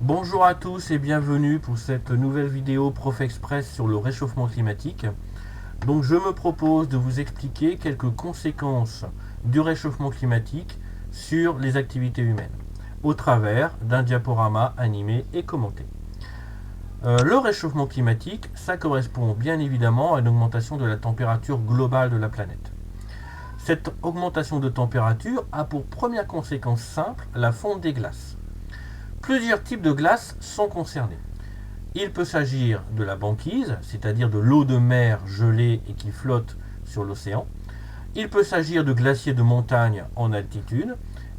Bonjour à tous et bienvenue pour cette nouvelle vidéo Prof Express sur le réchauffement climatique. Donc je me propose de vous expliquer quelques conséquences du réchauffement climatique sur les activités humaines au travers d'un diaporama animé et commenté. Le réchauffement climatique, ça correspond bien évidemment à une augmentation de la température globale de la planète. Cette augmentation de température a pour première conséquence simple la fonte des glaces. Plusieurs types de glaces sont concernés. Il peut s'agir de la banquise, c'est-à-dire de l'eau de mer gelée et qui flotte sur l'océan. Il peut s'agir de glaciers de montagne en altitude.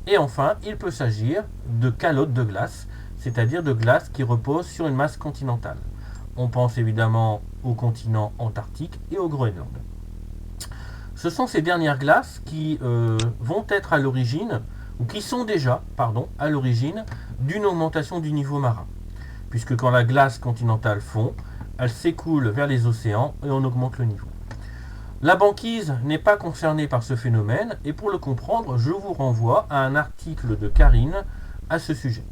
Et enfin, il peut s'agir de calottes de glace, c'est-à-dire de glace qui reposent sur une masse continentale. On pense évidemment au continent antarctique et au Groenland. Ce sont ces dernières glaces qui vont être à l'origine, ou qui sont déjà, à l'origine d'une augmentation du niveau marin. Puisque quand la glace continentale fond, elle s'écoule vers les océans et on augmente le niveau. La banquise n'est pas concernée par ce phénomène et pour le comprendre, je vous renvoie à un article de Karine à ce sujet.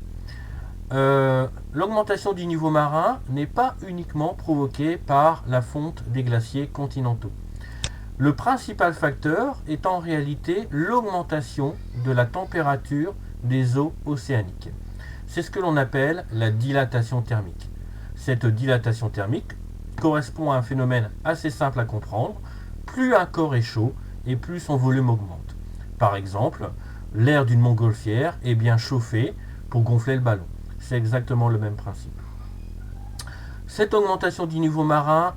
L'augmentation du niveau marin n'est pas uniquement provoquée par la fonte des glaciers continentaux. Le principal facteur est en réalité l'augmentation de la température des eaux océaniques. C'est ce que l'on appelle la dilatation thermique. Cette dilatation thermique correspond à un phénomène assez simple à comprendre. Plus un corps est chaud et plus son volume augmente. Par exemple, l'air d'une montgolfière est bien chauffé pour gonfler le ballon. C'est exactement le même principe. Cette augmentation du niveau marin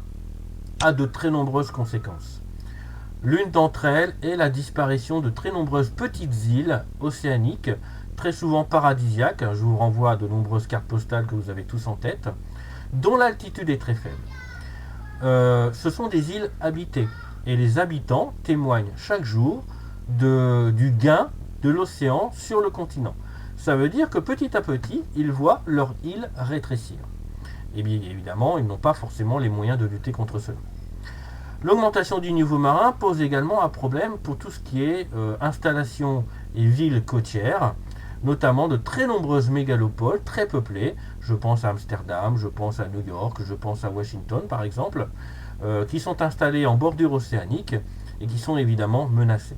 a de très nombreuses conséquences. L'une d'entre elles est la disparition de très nombreuses petites îles océaniques, très souvent paradisiaques, je vous renvoie à de nombreuses cartes postales que vous avez tous en tête, dont l'altitude est très faible. Ce sont des îles habitées, et les habitants témoignent chaque jour du gain de l'océan sur le continent. Ça veut dire que petit à petit, ils voient leur île rétrécir. Et bien évidemment, ils n'ont pas forcément les moyens de lutter contre cela. L'augmentation du niveau marin pose également un problème pour tout ce qui est installation et villes côtières, notamment de très nombreuses mégalopoles très peuplées. Je pense à Amsterdam, je pense à New York, je pense à Washington par exemple, qui sont installées en bordure océanique et qui sont évidemment menacées.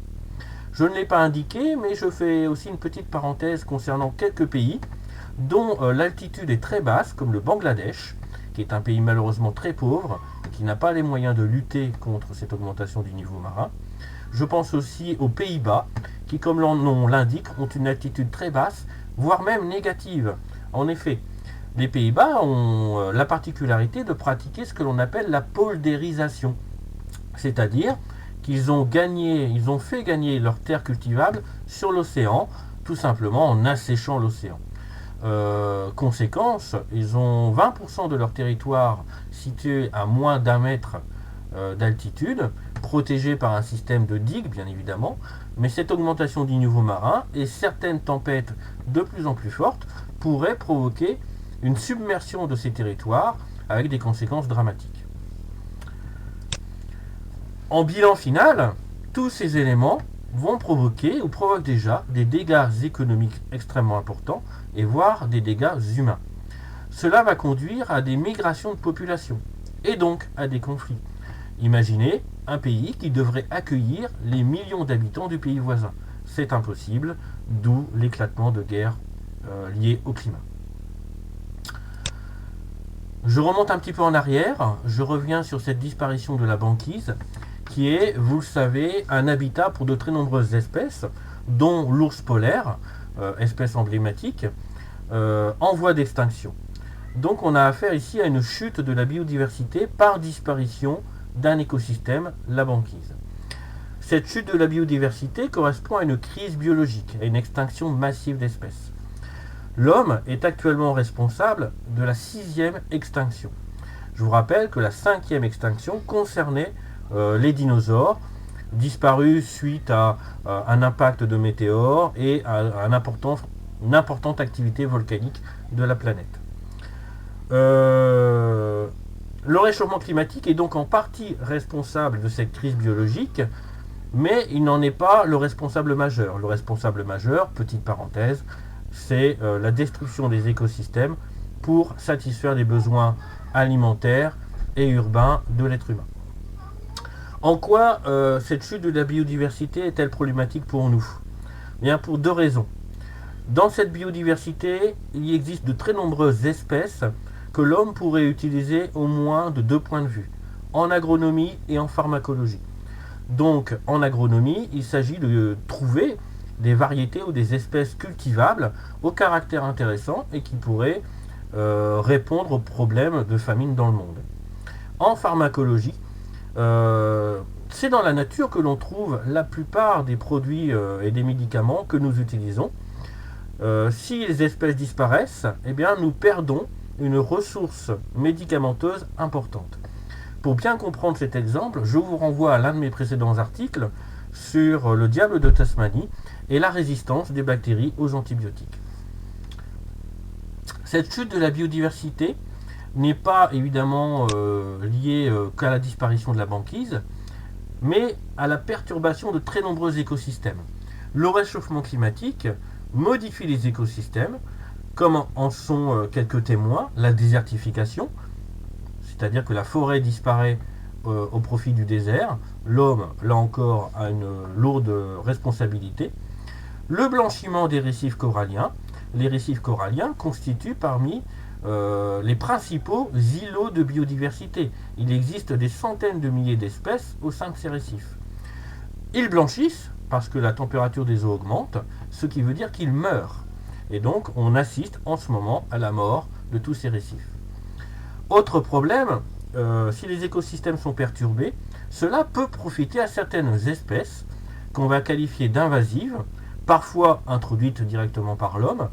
Je ne l'ai pas indiqué, mais je fais aussi une petite parenthèse concernant quelques pays dont l'altitude est très basse, comme le Bangladesh, qui est un pays malheureusement très pauvre, qui n'a pas les moyens de lutter contre cette augmentation du niveau marin. Je pense aussi aux Pays-Bas, qui, comme leur nom l'indique, ont une altitude très basse, voire même négative. En effet, les Pays-Bas ont la particularité de pratiquer ce que l'on appelle la poldérisation, c'est-à-dire qu'ils ont fait gagner leurs terres cultivables sur l'océan, tout simplement en asséchant l'océan. Conséquence, ils ont 20% de leur territoire situé à moins d'1 mètre d'altitude, protégé par un système de digues bien évidemment, mais cette augmentation du niveau marin et certaines tempêtes de plus en plus fortes pourraient provoquer une submersion de ces territoires avec des conséquences dramatiques. En bilan final, tous ces éléments vont provoquer ou provoquent déjà des dégâts économiques extrêmement importants et voire des dégâts humains. Cela va conduire à des migrations de population et donc à des conflits. Imaginez un pays qui devrait accueillir les millions d'habitants du pays voisin. C'est impossible, d'où l'éclatement de guerres liées au climat. Je remonte un petit peu en arrière, je reviens sur cette disparition de la banquise qui est, vous le savez, un habitat pour de très nombreuses espèces, dont l'ours polaire, espèce emblématique, en voie d'extinction. Donc on a affaire ici à une chute de la biodiversité par disparition d'un écosystème, la banquise. Cette chute de la biodiversité correspond à une crise biologique, à une extinction massive d'espèces. L'homme est actuellement responsable de la 6e extinction. Je vous rappelle que la 5e extinction concernait les dinosaures, disparus suite à un impact de météores et à une importante activité volcanique de la planète. Le réchauffement climatique est donc en partie responsable de cette crise biologique, mais il n'en est pas le responsable majeur. Le responsable majeur, petite parenthèse, c'est la destruction des écosystèmes pour satisfaire les besoins alimentaires et urbains de l'être humain. En quoi cette chute de la biodiversité est-elle problématique pour nous? Bien, pour deux raisons. Dans cette biodiversité, il existe de très nombreuses espèces que l'homme pourrait utiliser au moins de deux points de vue, en agronomie et en pharmacologie. Donc, en agronomie, il s'agit de trouver des variétés ou des espèces cultivables au caractère intéressant et qui pourraient répondre aux problèmes de famine dans le monde. En pharmacologie, c'est dans la nature que l'on trouve la plupart des produits et des médicaments que nous utilisons. Si les espèces disparaissent, eh bien, nous perdons une ressource médicamenteuse importante. Pour bien comprendre cet exemple, je vous renvoie à l'un de mes précédents articles sur le diable de Tasmanie et la résistance des bactéries aux antibiotiques. Cette chute de la biodiversité n'est pas évidemment liée qu'à la disparition de la banquise, mais à la perturbation de très nombreux écosystèmes. Le réchauffement climatique modifie les écosystèmes, comme en sont quelques témoins, la désertification, c'est-à-dire que la forêt disparaît au profit du désert. L'homme, là encore, a une lourde responsabilité. Le blanchiment des récifs coralliens. Les récifs coralliens constituent parmi les principaux îlots de biodiversité. Il existe des centaines de milliers d'espèces au sein de ces récifs. Ils blanchissent parce que la température des eaux augmente, ce qui veut dire qu'ils meurent. Et donc, on assiste en ce moment à la mort de tous ces récifs. Autre problème, si les écosystèmes sont perturbés, cela peut profiter à certaines espèces qu'on va qualifier d'invasives, parfois introduites directement par l'homme,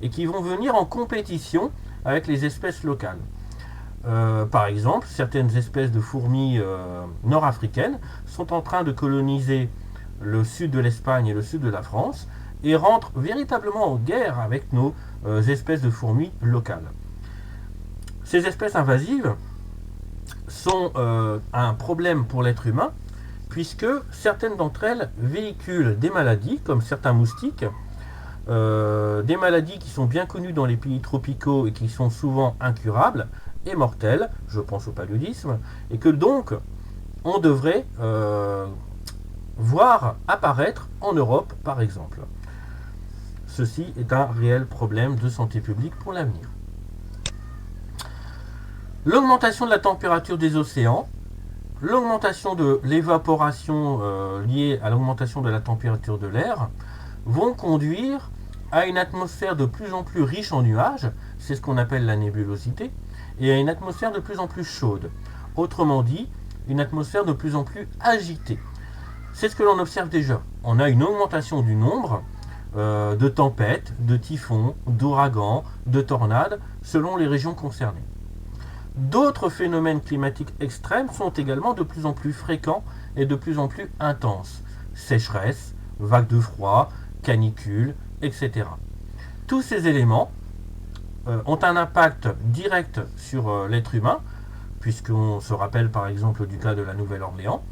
et qui vont venir en compétition avec les espèces locales. Par exemple, certaines espèces de fourmis nord-africaines sont en train de coloniser le sud de l'Espagne et le sud de la France et rentrent véritablement en guerre avec nos espèces de fourmis locales. Ces espèces invasives sont un problème pour l'être humain puisque certaines d'entre elles véhiculent des maladies comme certains moustiques, des maladies qui sont bien connues dans les pays tropicaux et qui sont souvent incurables et mortelles, je pense au paludisme, et que donc on devrait voir apparaître en Europe par exemple. Ceci est un réel problème de santé publique pour l'avenir. L'augmentation de la température des océans, l'augmentation de l'évaporation liée à l'augmentation de la température de l'air vont conduire à une atmosphère de plus en plus riche en nuages, c'est ce qu'on appelle la nébulosité, et à une atmosphère de plus en plus chaude. Autrement dit, une atmosphère de plus en plus agitée. C'est ce que l'on observe déjà. On a une augmentation du nombre de tempêtes, de typhons, d'ouragans, de tornades, selon les régions concernées. D'autres phénomènes climatiques extrêmes sont également de plus en plus fréquents et de plus en plus intenses. Sécheresse, vagues de froid, canicules, etc. Tous ces éléments ont un impact direct sur l'être humain, puisqu'on se rappelle par exemple du cas de la Nouvelle-Orléans,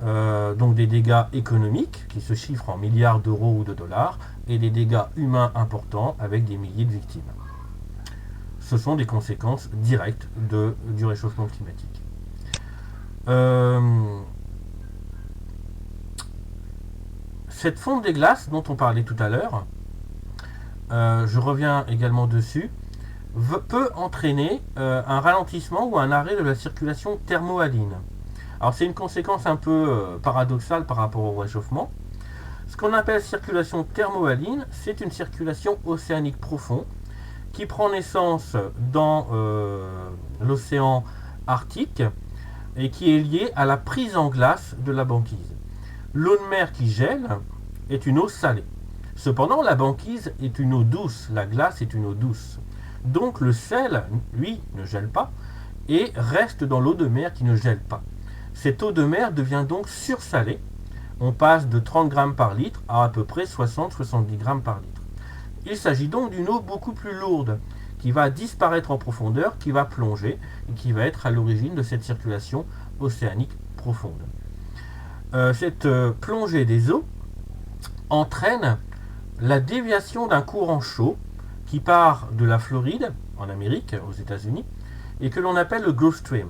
donc des dégâts économiques qui se chiffrent en milliards d'euros ou de dollars, et des dégâts humains importants avec des milliers de victimes. Ce sont des conséquences directes du réchauffement climatique. Cette fonte des glaces dont on parlait tout à l'heure, je reviens également dessus, peut entraîner un ralentissement ou un arrêt de la circulation thermohaline. Alors c'est une conséquence un peu paradoxale par rapport au réchauffement. Ce qu'on appelle circulation thermohaline, c'est une circulation océanique profonde qui prend naissance dans l'océan Arctique et qui est liée à la prise en glace de la banquise. L'eau de mer qui gèle est une eau salée. Cependant, la banquise est une eau douce, la glace est une eau douce. Donc le sel, lui, ne gèle pas et reste dans l'eau de mer qui ne gèle pas. Cette eau de mer devient donc sursalée. On passe de 30 grammes par litre à peu près 60-70 grammes par litre. Il s'agit donc d'une eau beaucoup plus lourde, qui va disparaître en profondeur, qui va plonger, et qui va être à l'origine de cette circulation océanique profonde. Cette plongée des eaux entraîne la déviation d'un courant chaud qui part de la Floride, en Amérique, aux États-Unis, et que l'on appelle le Gulf Stream.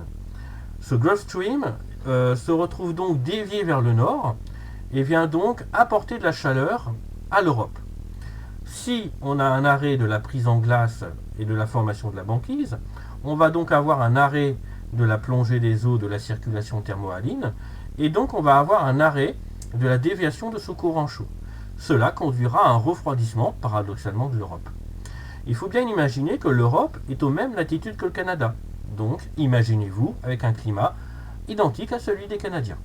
Ce Gulf Stream se retrouve donc dévié vers le nord et vient donc apporter de la chaleur à l'Europe. Si on a un arrêt de la prise en glace et de la formation de la banquise, on va donc avoir un arrêt de la plongée des eaux de la circulation thermohaline, et donc on va avoir un arrêt de la déviation de ce courant chaud. Cela conduira à un refroidissement, paradoxalement, de l'Europe. Il faut bien imaginer que l'Europe est aux mêmes latitudes que le Canada. Donc, imaginez-vous avec un climat identique à celui des Canadiens.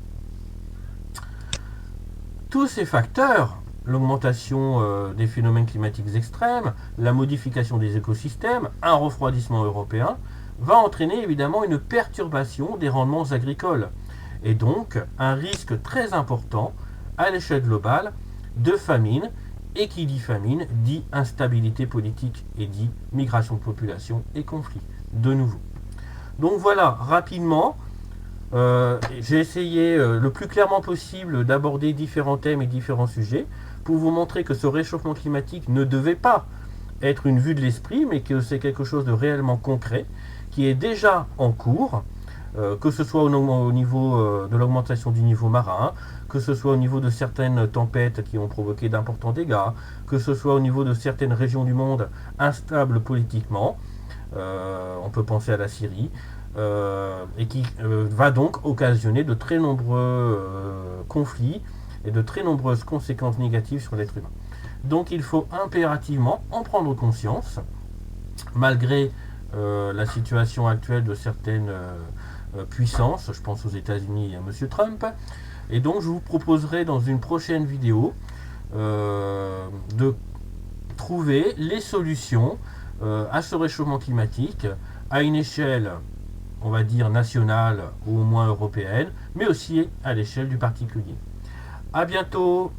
Tous ces facteurs, l'augmentation des phénomènes climatiques extrêmes, la modification des écosystèmes, un refroidissement européen, va entraîner évidemment une perturbation des rendements agricoles et donc un risque très important à l'échelle globale de famine, et qui dit famine dit instabilité politique et dit migration de population et conflit de nouveau. Donc voilà, rapidement, j'ai essayé le plus clairement possible d'aborder différents thèmes et différents sujets pour vous montrer que ce réchauffement climatique ne devait pas être une vue de l'esprit, mais que c'est quelque chose de réellement concret qui est déjà en cours, que ce soit au niveau de l'augmentation du niveau marin, que ce soit au niveau de certaines tempêtes qui ont provoqué d'importants dégâts, que ce soit au niveau de certaines régions du monde instables politiquement, on peut penser à la Syrie, et qui va donc occasionner de très nombreux conflits et de très nombreuses conséquences négatives sur l'être humain. Donc il faut impérativement en prendre conscience, malgré la situation actuelle de certaines puissances, je pense aux États-Unis et à M. Trump, et donc je vous proposerai dans une prochaine vidéo de trouver les solutions à ce réchauffement climatique à une échelle, on va dire, nationale ou au moins européenne, mais aussi à l'échelle du particulier. À bientôt!